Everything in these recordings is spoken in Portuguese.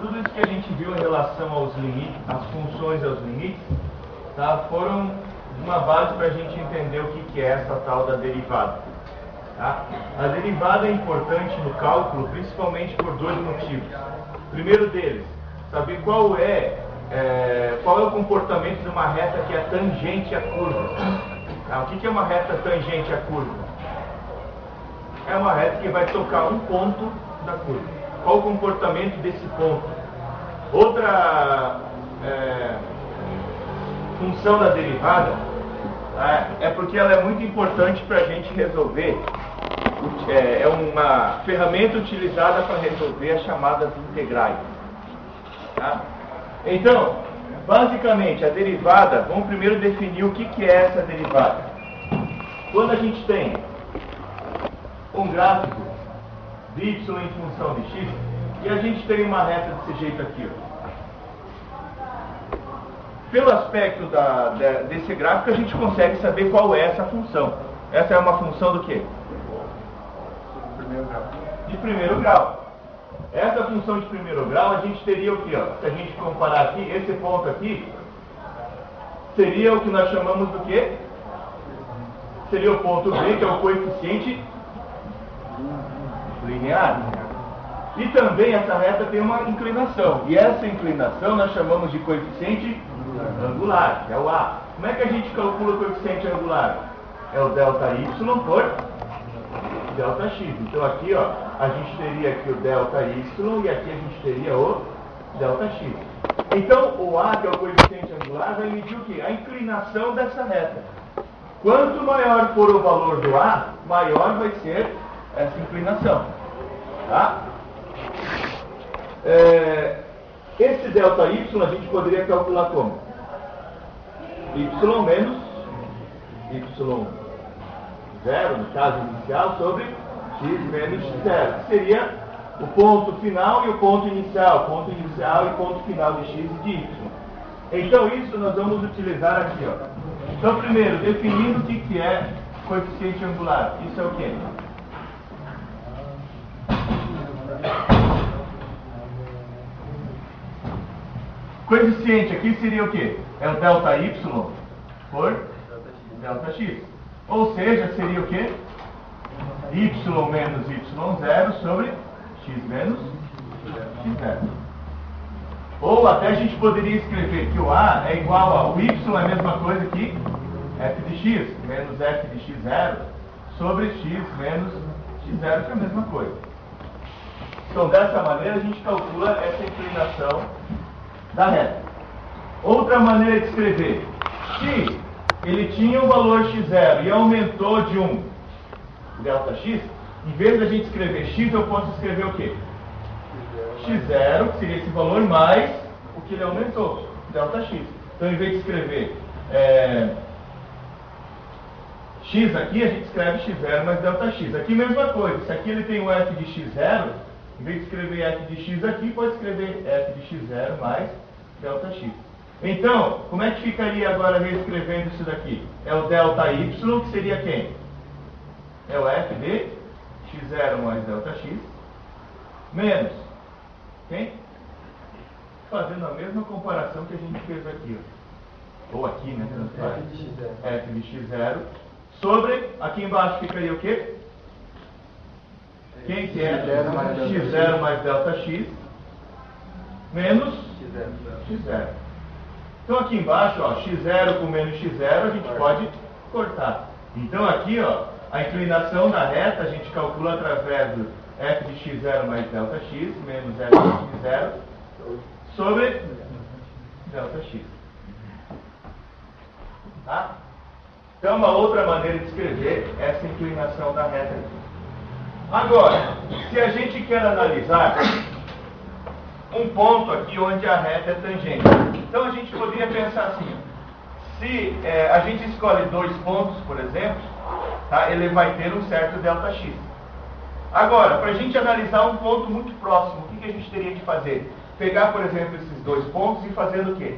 tudo isso que a gente viu em relação aos limites, às funções e aos limites, tá, foram uma base para a gente entender o que é essa tal da derivada. Tá? A derivada é importante no cálculo, principalmente por dois motivos. O primeiro deles, saber qual é o comportamento de uma reta que é tangente à curva. Tá? O que é uma reta tangente à curva? É uma reta que vai tocar um ponto da curva. Qual o comportamento desse ponto? Outra função da derivada é porque ela é muito importante para a gente resolver. É uma ferramenta utilizada para resolver as chamadas integrais. Tá? Então, basicamente, a derivada, vamos primeiro definir o que é essa derivada. Quando a gente tem um gráfico de y em função de x, e a gente tem uma reta desse jeito aqui. Pelo aspecto desse gráfico, a gente consegue saber qual é essa função. Essa é uma função do quê? Primeiro grau. De primeiro grau. Essa função de primeiro grau, a gente teria o quê? Ó? Se a gente comparar aqui, esse ponto aqui, seria o que nós chamamos do quê? Seria o ponto B, que é o coeficiente linear. E também essa reta tem uma inclinação. E essa inclinação nós chamamos de coeficiente angular, que é o A. Como é que a gente calcula o coeficiente angular? É o delta y por delta x. Então aqui, ó, a gente teria aqui o delta y e aqui a gente teria o delta x. Então o A, que é o coeficiente angular, vai medir o quê? A inclinação dessa reta. Quanto maior for o valor do A, maior vai ser essa inclinação. Tá? Esse delta y a gente poderia calcular como? Y menos y0, no caso inicial, sobre x menos x0, que seria o ponto final e o ponto inicial e ponto final de x e de y. Então isso nós vamos utilizar aqui, ó. Então primeiro, definindo o que é coeficiente angular. Isso é o quê? Coeficiente aqui seria o quê? É o delta y por delta x. Ou seja, seria o quê? Y menos y0 sobre x menos x0. Ou até a gente poderia escrever que o A é igual ao y, é a mesma coisa que f de x, menos f de x0 sobre x menos x0, que é a mesma coisa. Então, dessa maneira, a gente calcula essa inclinação da reta. Outra maneira de escrever: se ele tinha o valor x0 e aumentou de 1 delta x, em vez da gente escrever x, eu posso escrever o quê? x0, que seria esse valor, mais o que ele aumentou, delta x. Então, em vez de escrever x aqui, a gente escreve x0 mais delta x. Aqui, mesma coisa. Se aqui ele tem o f de x0, em vez de escrever f de x aqui, pode escrever f de x0 mais delta x. Então, como é que ficaria agora reescrevendo isso daqui? É o delta y, que seria quem? É o f de x0 mais delta x, menos quem? Fazendo a mesma comparação que a gente fez aqui, ó. Ou aqui, né? F de x0 sobre, aqui embaixo ficaria o quê? Quem que é? x0 mais delta x menos x0. Então aqui embaixo, ó, x0 com menos x0, a gente pode cortar. Então aqui, ó, a inclinação da reta a gente calcula através do f de x0 mais delta x menos f de x0 sobre delta x. Tá? Então uma outra maneira de escrever essa inclinação da reta aqui. Agora, se a gente quer analisar um ponto aqui onde a reta é tangente, então a gente poderia pensar assim: se a gente escolhe dois pontos, por exemplo, tá, ele vai ter um certo delta x. Agora, para a gente analisar um ponto muito próximo, o que a gente teria que fazer? Pegar, por exemplo, esses dois pontos e fazendo o quê?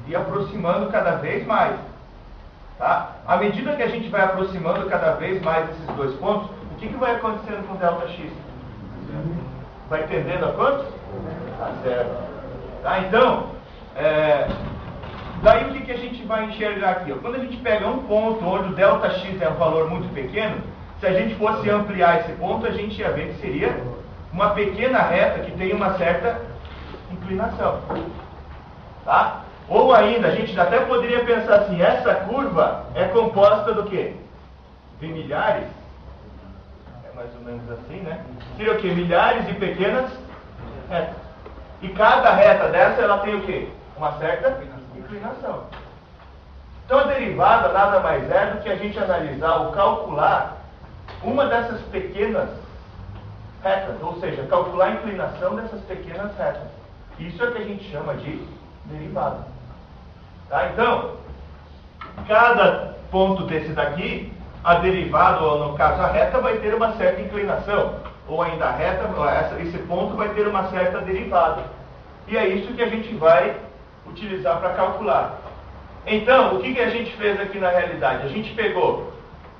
Ir aproximando cada vez mais. Tá? À medida que a gente vai aproximando cada vez mais esses dois pontos, o que vai acontecendo com o delta x? vai tendendo a quanto? A zero. Tá? Então, daí o que a gente vai enxergar aqui? Ó? Quando a gente pega um ponto onde o ΔX é um valor muito pequeno, se a gente fosse ampliar esse ponto, a gente ia ver que seria uma pequena reta que tem uma certa inclinação. Tá? Ou ainda, a gente até poderia pensar assim, essa curva é composta do quê? De milhares, é mais ou menos assim, né? Seria o quê? Milhares de pequenas retas. E cada reta dessa, ela tem o quê? Uma certa inclinação. Então a derivada nada mais é do que a gente analisar ou calcular uma dessas pequenas retas, ou seja, calcular a inclinação dessas pequenas retas. Isso é o que a gente chama de derivada. Tá? Então, cada ponto desse daqui, a derivada, ou no caso a reta, vai ter uma certa inclinação. Ou ainda a reta, esse ponto vai ter uma certa derivada. E é isso que a gente vai utilizar para calcular. Então, o que a gente fez aqui na realidade? A gente pegou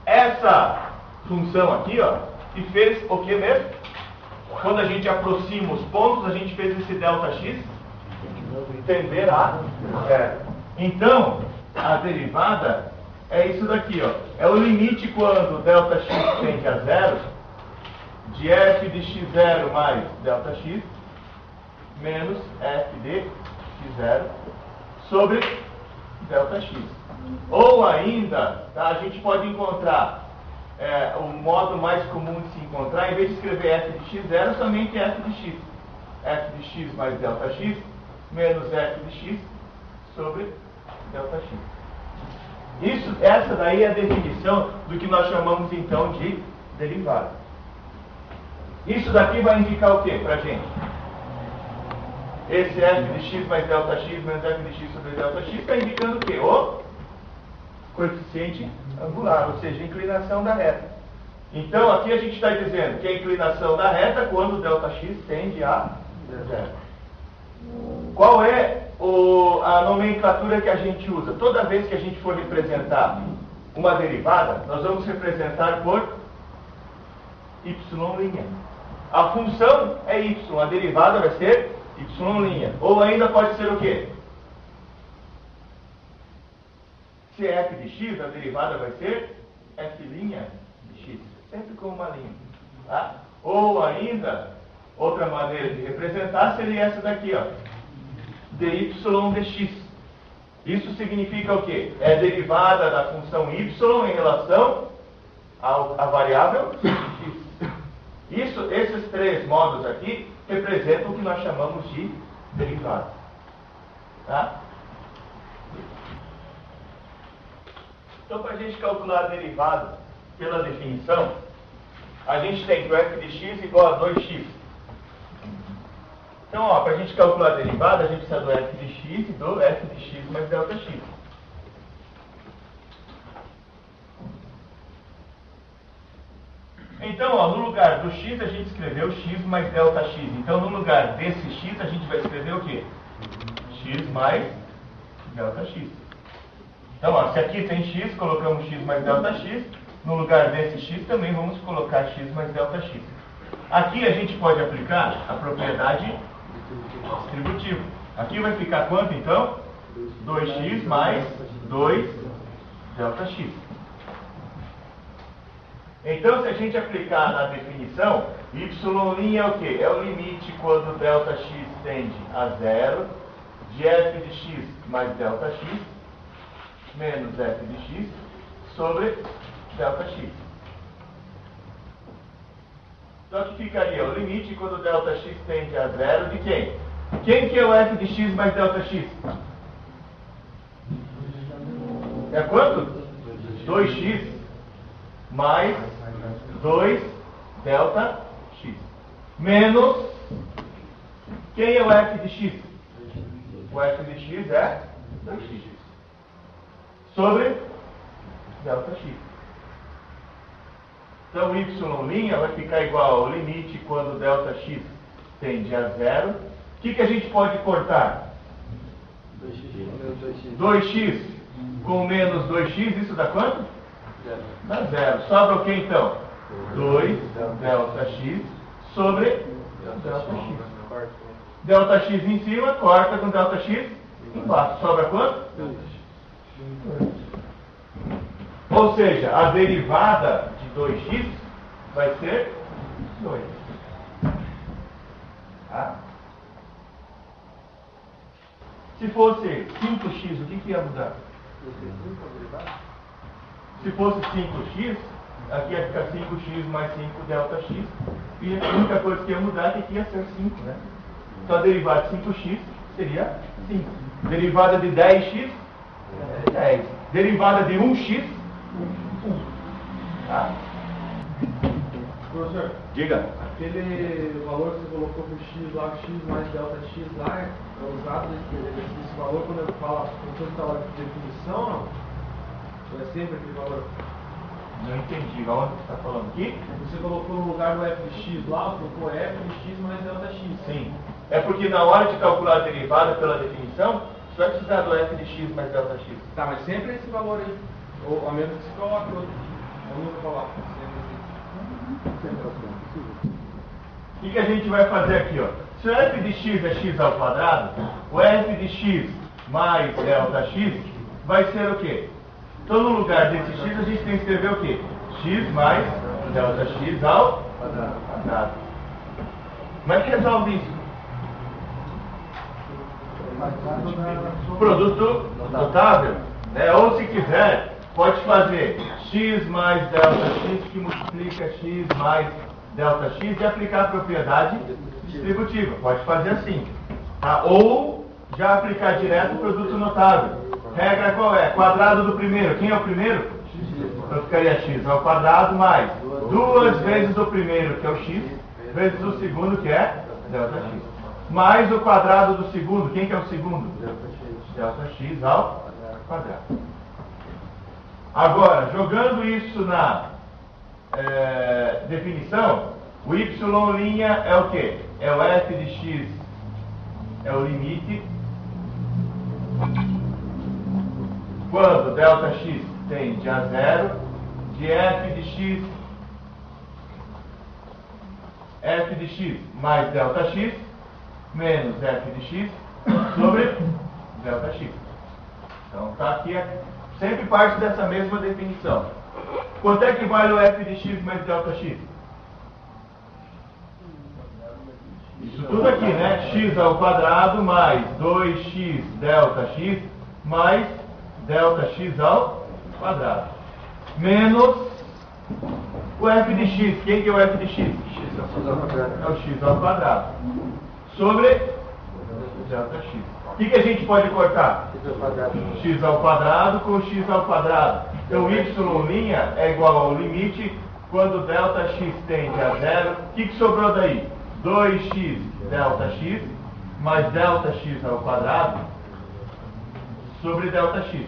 essa função aqui, ó, e fez o que mesmo? Quando a gente aproxima os pontos, a gente fez esse ΔX tender a zero. Então, a derivada é isso daqui, ó. É o limite quando ΔX tende a zero de f de x0 mais ΔX menos f de x0 sobre ΔX. Ou ainda, tá, a gente pode encontrar o modo mais comum de se encontrar, em vez de escrever f de x0, somente f de x. F de x mais ΔX menos f de x sobre ΔX. Essa daí é a definição do que nós chamamos então de derivada. Isso daqui vai indicar o que para a gente? Esse f de x mais ΔX menos f de x sobre ΔX está indicando o quê? O coeficiente angular, ou seja, a inclinação da reta. Então aqui a gente está dizendo que a inclinação da reta quando o ΔX tende a zero. Qual é a nomenclatura que a gente usa? Toda vez que a gente for representar uma derivada, nós vamos representar por y'. A função é y, a derivada vai ser y'. Ou ainda pode ser o quê? Se é f de x, a derivada vai ser f' de x, sempre com uma linha. Tá? Ou ainda, outra maneira de representar seria essa daqui, ó, dy dx. Isso significa o quê? É a derivada da função y em relação à variável x. Esses três modos aqui representam o que nós chamamos de derivada. Tá? Então, para a gente calcular a derivada pela definição, a gente tem que o f de x igual a 2x. Então, para a gente calcular a derivada, a gente precisa do f de x e do f de x mais ΔX. Então, no lugar do x, a gente escreveu x mais ΔX. Então, no lugar desse x, a gente vai escrever o quê? X mais ΔX. Então, se aqui tem x, colocamos x mais ΔX. No lugar desse x, também vamos colocar x mais ΔX. Aqui a gente pode aplicar a propriedade distributiva. Aqui vai ficar quanto, então? 2x mais 2ΔX. Então, se a gente aplicar na definição, y' é o quê? É o limite quando ΔX tende a zero de f de x mais ΔX menos f de x sobre ΔX. Então, aqui ficaria o limite quando ΔX tende a zero de quem? Quem que é o f de x mais ΔX? É quanto? 2x mais 2ΔX. Menos, quem é o f de x? O f de x é 2x. Sobre ΔX. Então, y' vai ficar igual ao limite quando ΔX tende a zero. O que a gente pode cortar? 2x com menos 2x, isso dá quanto? Dá zero. Sobra o que então? 2ΔX sobre delta x. Delta x em cima, corta com delta x embaixo. Sobra quanto? 2. Ou seja, a derivada de 2x vai ser 2. Tá? Se fosse 5x, o que ia mudar? Se fosse 5x, aqui ia ficar 5x mais 5 delta x. E a única coisa que ia mudar é que aqui ia ser 5, né? Então a derivada de 5x seria 5. Derivada de 10x, 10. Derivada de 1x, 1. Tá? Professor, Diga. aquele valor que você colocou para o x lá, x mais delta x lá, é usado esse valor quando eu falo, quando você fala de definição, não? Ou é sempre aquele valor? Não entendi. Onde você está falando aqui? Você colocou no lugar do f de x lá, colocou f de x mais delta x. Sim. É porque na hora de calcular a derivada pela definição, você vai precisar do f de x mais delta x. Tá, mas sempre esse valor aí. Ou a menos que se coloque outro. Eu nunca coloco. O que a gente vai fazer aqui, ó? Se o f de x é x ao quadrado, o f de x mais delta x vai ser o quê? Então, no lugar desse x, a gente tem que escrever o quê? X mais delta x ao quadrado. Como é que resolve isso? Produto notável. Né? Ou, se quiser, pode fazer x mais delta x que multiplica x mais delta x e aplicar a propriedade distributiva. Pode fazer assim. Tá? Ou já aplicar direto o produto notável. Regra qual é? Quadrado do primeiro. Quem é o primeiro? Então ficaria x ao quadrado mais 2 vezes o primeiro, que é o x, vezes o segundo, que é delta x. Mais o quadrado do segundo. Quem que é o segundo? Delta x ao quadrado. Agora, jogando isso na definição, o y' é o quê? É o f de x, é o limite, quando delta x tende a 0, de f de x mais delta x, menos f de x sobre delta x. Então, tá aqui, sempre parte dessa mesma definição. Quanto é que vale o f de x mais delta x? Isso tudo aqui, né? X ao quadrado mais 2x delta x mais delta x ao quadrado. Menos o f de x. Quem que é o f de x? É o x ao quadrado. Sobre delta x. O que a gente pode cortar? X ao quadrado com x ao quadrado. Então, y' é igual ao limite quando delta x tende a 0. O que sobrou daí? 2x delta x mais delta x ao quadrado sobre delta x.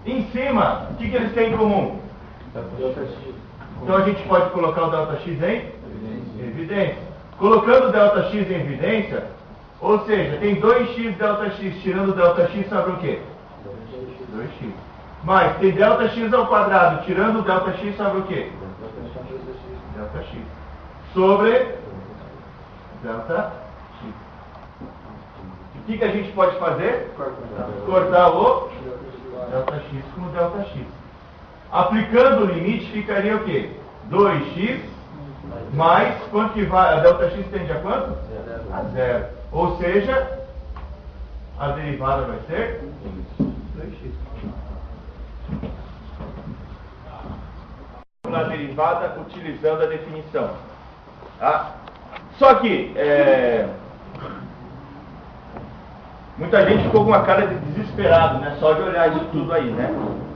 Em cima, o que eles têm em comum? Então a gente pode colocar o delta x em evidência. Colocando o delta x em evidência, ou seja, tem 2x delta x, tirando o delta x, sobra o quê? 2x. Mas tem delta x ao quadrado, tirando o delta x, sobra o quê? Delta x. Sobre delta x. O que a gente pode fazer? Cortar o delta x com o delta x. Aplicando o limite, ficaria o quê? 2x mais, quanto que vai? A delta x tende a quanto? A 0. Ou seja, a derivada vai ser 2x. Na derivada, utilizando a definição. Tá? Só que, muita gente ficou com uma cara de desesperado, né? Só de olhar isso tudo aí, né?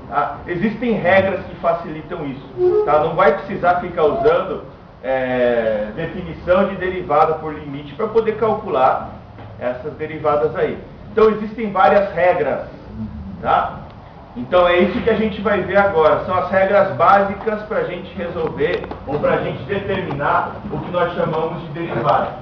Tá? Existem regras que facilitam isso. Tá? Não vai precisar ficar usando definição de derivada por limite para poder calcular essas derivadas aí. Então existem várias regras, tá? Então é isso que a gente vai ver agora. São as regras básicas para a gente resolver ou para a gente determinar o que nós chamamos de derivada.